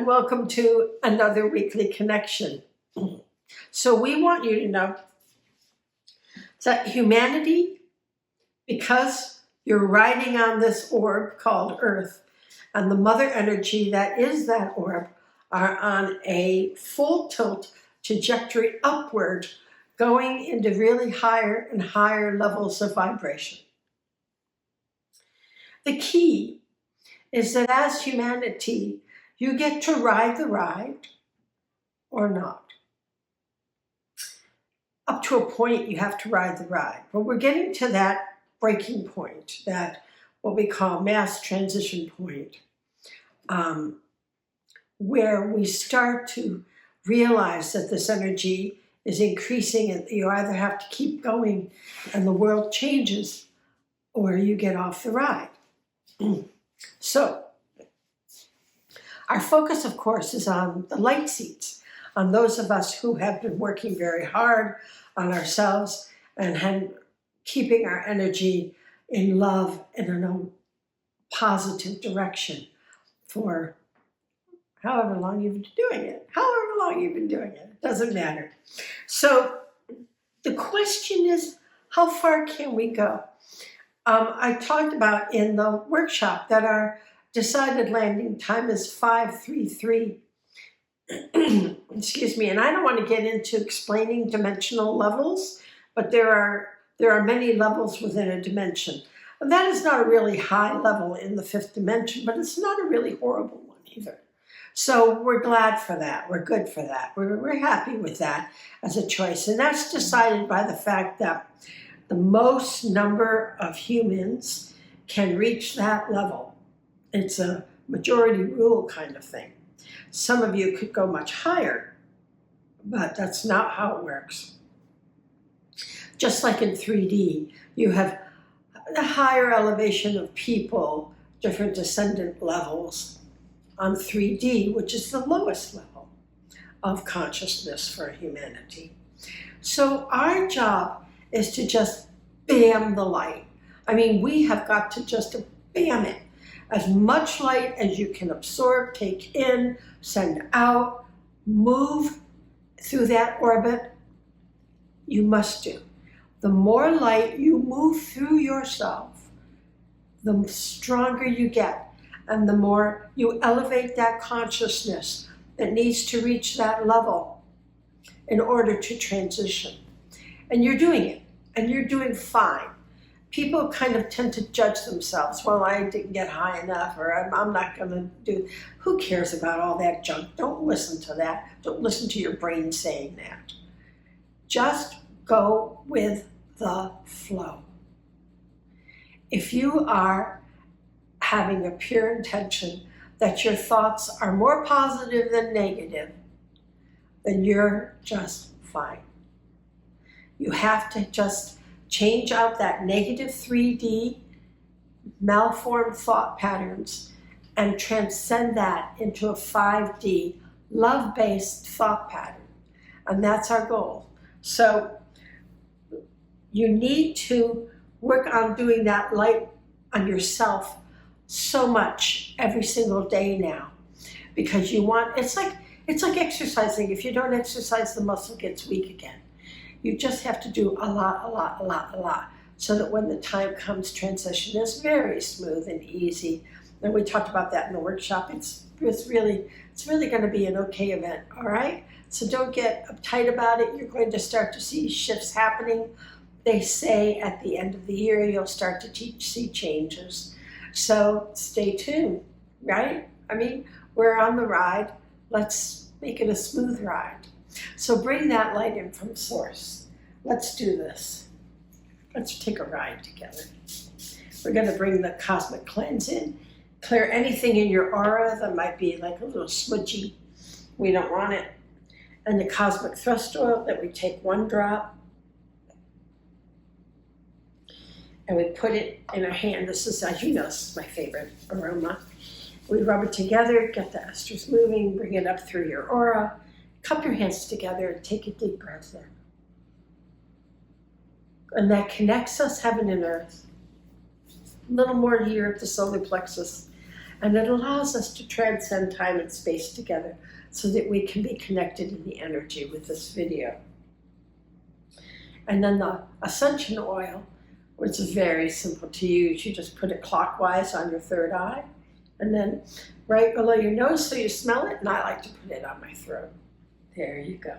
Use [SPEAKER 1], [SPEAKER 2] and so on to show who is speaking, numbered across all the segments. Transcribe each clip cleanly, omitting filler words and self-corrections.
[SPEAKER 1] and welcome to another weekly connection. So we want you to know that humanity, because you're riding on this orb called Earth, and the mother energy that is that orb are on a full tilt trajectory upward, going into really higher and higher levels of vibration. The key is that as humanity, you get to ride the ride or not. Up to a point, you have to ride the ride. But we're getting to that breaking point, that what we call mass transition point, where we start to realize that this energy is increasing and you either have to keep going and the world changes or you get off the ride. So, our focus, of course, is on the light seats, on those of us who have been working very hard on ourselves and keeping our energy in love and in a positive direction for however long you've been doing it. It doesn't matter. So the question is, how far can we go? I talked about in the workshop that our decided landing time is 533. Excuse me, and I don't want to get into explaining dimensional levels, but there are many levels within a dimension. And that is not a really high level in the fifth dimension, but it's not a really horrible one either. So we're glad for that. We're good for that. We're happy with that as a choice. And that's decided by the fact that the most number of humans can reach that level. It's a majority rule kind of thing. Some of you could go much higher, but that's not how it works. Just like in 3D, you have a higher elevation of people, different descendant levels on 3D, which is the lowest level of consciousness for humanity. So our job is to just bam the light. I mean, we have got to just bam it. As much light as you can absorb, take in, send out, move through that orbit, you must do. The more light you move through yourself, the stronger you get, and the more you elevate that consciousness that needs to reach that level in order to transition. And you're doing it, and you're doing fine. People kind of tend to judge themselves. Well, I didn't get high enough, or I'm not going to do. Who cares about all that junk? Don't listen to that. Don't listen to your brain saying that. Just go with the flow. If you are having a pure intention that your thoughts are more positive than negative, then you're just fine. You have to just change out that negative 3D malformed thought patterns and transcend that into a 5D love-based thought pattern. And that's our goal. So you need to work on doing that light on yourself so much every single day now, because you want, it's like exercising. If you don't exercise, the muscle gets weak again. You just have to do a lot, so that when the time comes, transition is very smooth and easy. And we talked about that in the workshop. It's really going to be an okay event, all right? So don't get uptight about it. You're going to start to see shifts happening. They say at the end of the year, you'll start to see changes. So stay tuned, right? I mean, we're on the ride. Let's make it a smooth ride. So bring that light in from source. Let's do this. Let's take a ride together. We're going to bring the cosmic cleanse in. Clear anything in your aura that might be like a little smudgy. We don't want it. And the cosmic thrust oil that we take 1 drop. And we put it in our hand. This is, as you know, this is my favorite aroma. We rub it together, get the esters moving, bring it up through your aura. Cup your hands together and take a deep breath in. And that connects us, heaven and earth. A little more here at the solar plexus. And it allows us to transcend time and space together so that we can be connected in the energy with this video. And then the ascension oil, which is very simple to use. You just put it clockwise on your third eye and then right below your nose so you smell it, and I like to put it on my throat. There you go.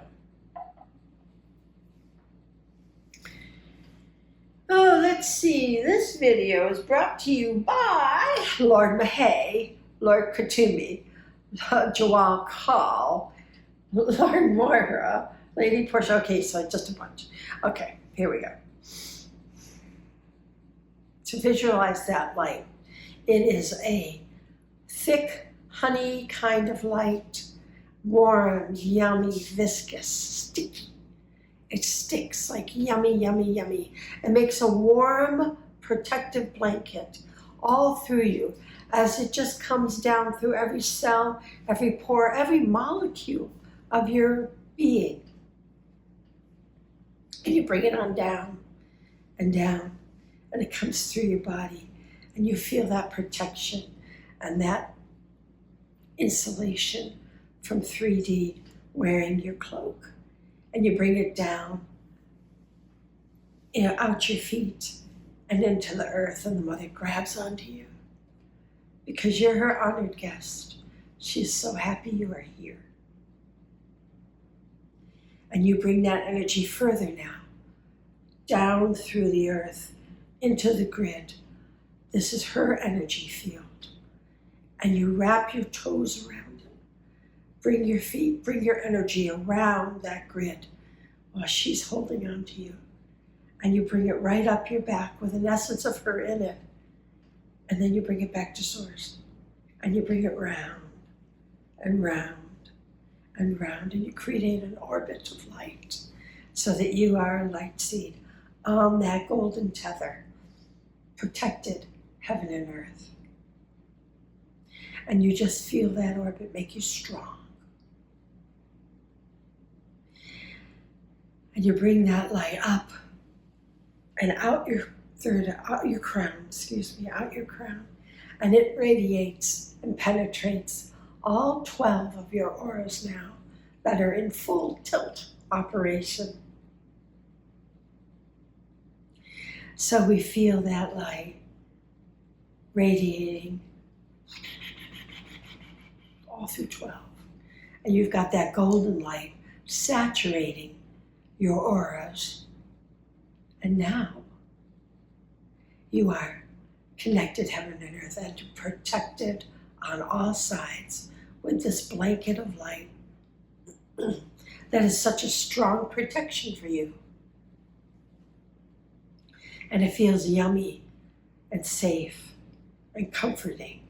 [SPEAKER 1] Oh, let's see. This video is brought to you by Lord Mahay, Lord Katumi, Jawal Kaul, Lord Moira, Lady Portia. Okay, so just a bunch. Okay, here we go. To visualize that light, it is a thick honey kind of light, warm, yummy, viscous, sticky. It sticks like yummy, yummy, yummy. It makes a warm, protective blanket all through you as it just comes down through every cell, every pore, every molecule of your being. And you bring it on down and down, and it comes through your body, and you feel that protection and that insulation from 3D wearing your cloak. And you bring it down, out your feet and into the earth, and the mother grabs onto you because you're her honored guest. She's so happy you are here. And you bring that energy further now, down through the earth, into the grid. This is her energy field. And you wrap your toes around it. Bring your feet, bring your energy around that grid while she's holding on to you. And you bring it right up your back with an essence of her in it. And then you bring it back to source. And you bring it round and round and round. And you create an orbit of light so that you are a light seed on that golden tether, protected heaven and earth. And you just feel that orbit make you strong. And you bring that light up and out your crown, out your crown. And it radiates and penetrates all 12 of your auras now that are in full tilt operation. So we feel that light radiating all through 12. And you've got that golden light saturating your auras. And now you are connected heaven and earth and protected on all sides with this blanket of light that is such a strong protection for you. And it feels yummy and safe and comforting.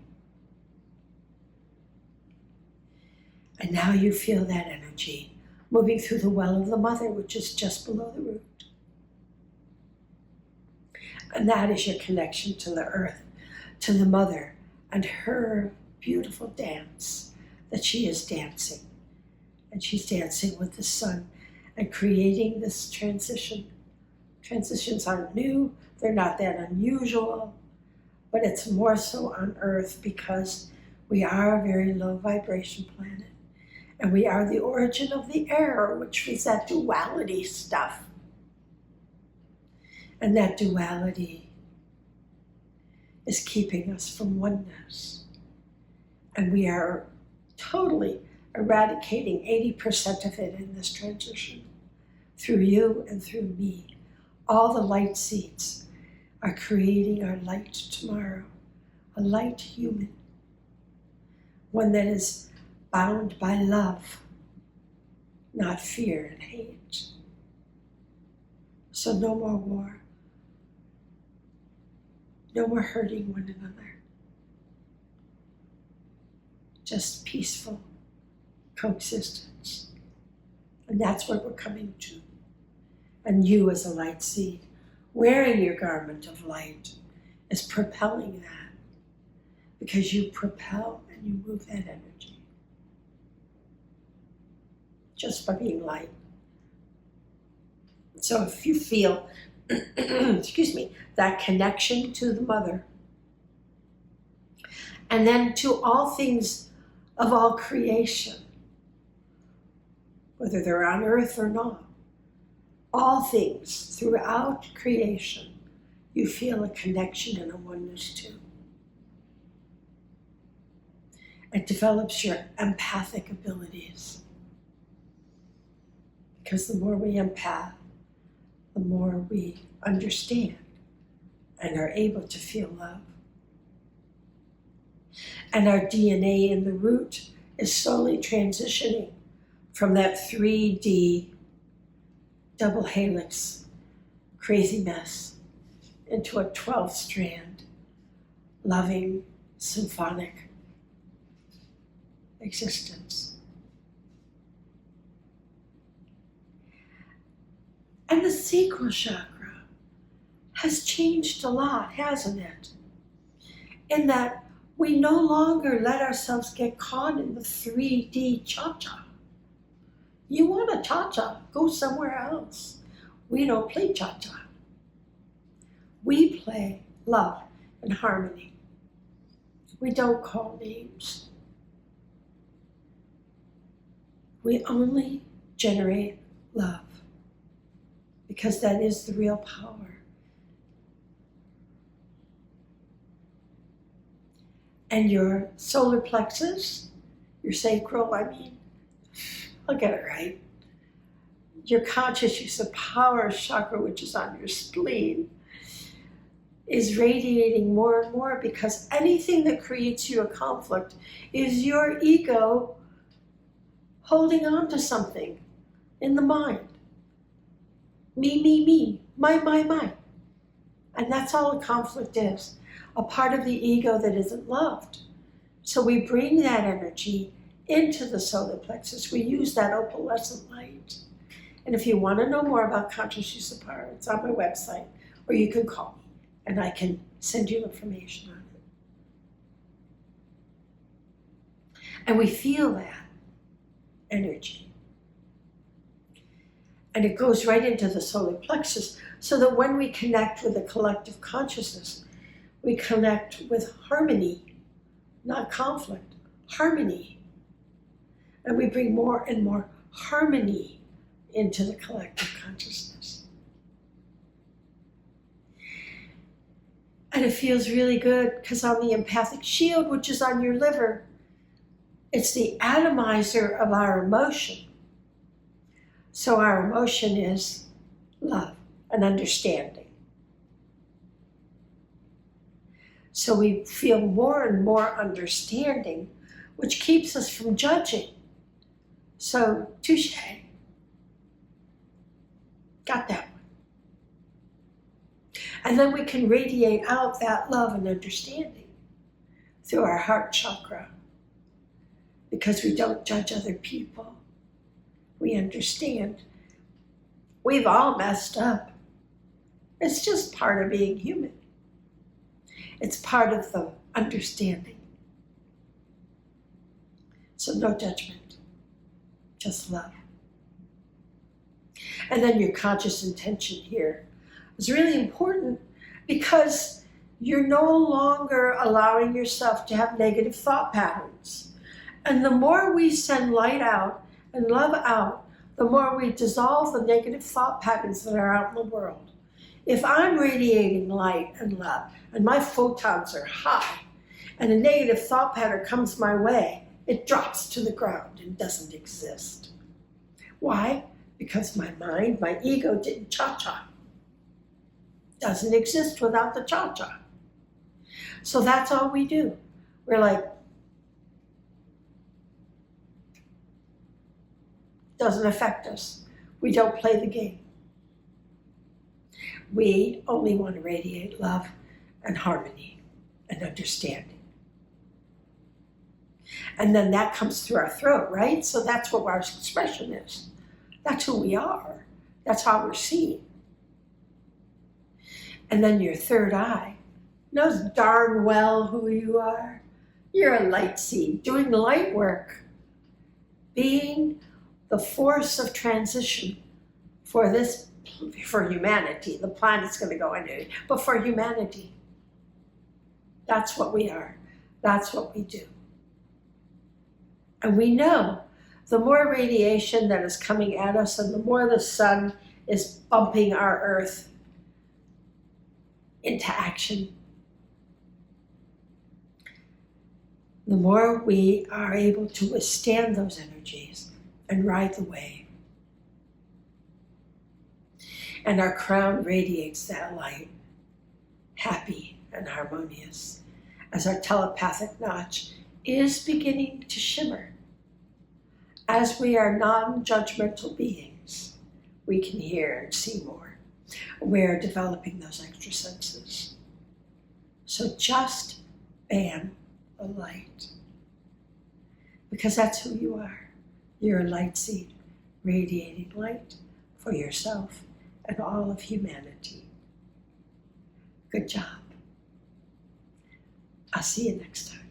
[SPEAKER 1] And now you feel that energy moving through the well of the mother, which is just below the root. And that is your connection to the earth, to the mother, and her beautiful dance that she is dancing. And she's dancing with the sun and creating this transition. Transitions aren't new, they're not that unusual, but it's more so on Earth because we are a very low vibration planet. And we are the origin of the error, which is that duality stuff. And that duality is keeping us from oneness. And we are totally eradicating 80% of it in this transition through you and through me. All the light seeds are creating our light tomorrow, a light human, one that is bound by love, not fear and hate. So no more war, no more hurting one another, just peaceful coexistence. And that's what we're coming to. And you as a light seed, wearing your garment of light, is propelling that, because you propel and you move that energy just by being light. So if you feel, excuse me, that connection to the mother And then to all things of all creation, whether they're on earth or not, all things throughout creation, you feel a connection and a oneness to. It develops your empathic abilities. Because the more we empath, the more we understand and are able to feel love. And our DNA in the root is slowly transitioning from that 3D double helix crazy mess into a 12-strand loving symphonic existence. And the sacral chakra has changed a lot, hasn't it? In that we no longer let ourselves get caught in the 3D cha-cha. You want a cha-cha, go somewhere else. We don't play cha-cha. We play love and harmony. We don't call names. We only generate love because that is the real power. And your solar plexus, your sacral, I'll get it right. Your conscious use of power chakra, which is on your spleen, is radiating more and more because anything that creates you a conflict is your ego holding on to something in the mind. Me, my. And that's all a conflict is. A part of the ego that isn't loved. So we bring that energy into the solar plexus. We use that opalescent light. And if you want to know more about conscious use of power, it's on my website, or you can call me and I can send you information on it. And we feel that energy. And it goes right into the solar plexus so that when we connect with the collective consciousness, we connect with harmony, not conflict, harmony. And we bring more and more harmony into the collective consciousness. And it feels really good because on the empathic shield, which is on your liver, it's the atomizer of our emotion. So our emotion is love and understanding. So we feel more and more understanding, which keeps us from judging. So, touche. Got that one. And then we can radiate out that love and understanding through our heart chakra because we don't judge other people. We understand. We've all messed up. It's just part of being human. It's part of the understanding. So no judgment, just love. And then your conscious intention here is really important because you're no longer allowing yourself to have negative thought patterns. And the more we send light out and love out, the more we dissolve the negative thought patterns that are out in the world. If I'm radiating light and love, and my photons are high, and a negative thought pattern comes my way, it drops to the ground and doesn't exist. Why? Because my mind, my ego didn't cha-cha. Doesn't exist without the cha-cha. So that's all we do. We're like, doesn't affect us. We don't play the game. We only want to radiate love and harmony and understanding. And then that comes through our throat, right? So that's what our expression is. That's who we are. That's how we're seen. And then your third eye knows darn well who you are. You're a light seed doing the light work, being the force of transition for humanity. The planet's going to go into it, but for humanity. That's what we are. That's what we do. And we know the more radiation that is coming at us and the more the sun is bumping our earth into action, the more we are able to withstand those energies and ride the wave. And our crown radiates that light, happy and harmonious, as our telepathic notch is beginning to shimmer. As we are non-judgmental beings, we can hear and see more. We're developing those extra senses. So just ban the light, because that's who you are. You're a light seed, radiating light for yourself and all of humanity. Good job. I'll see you next time.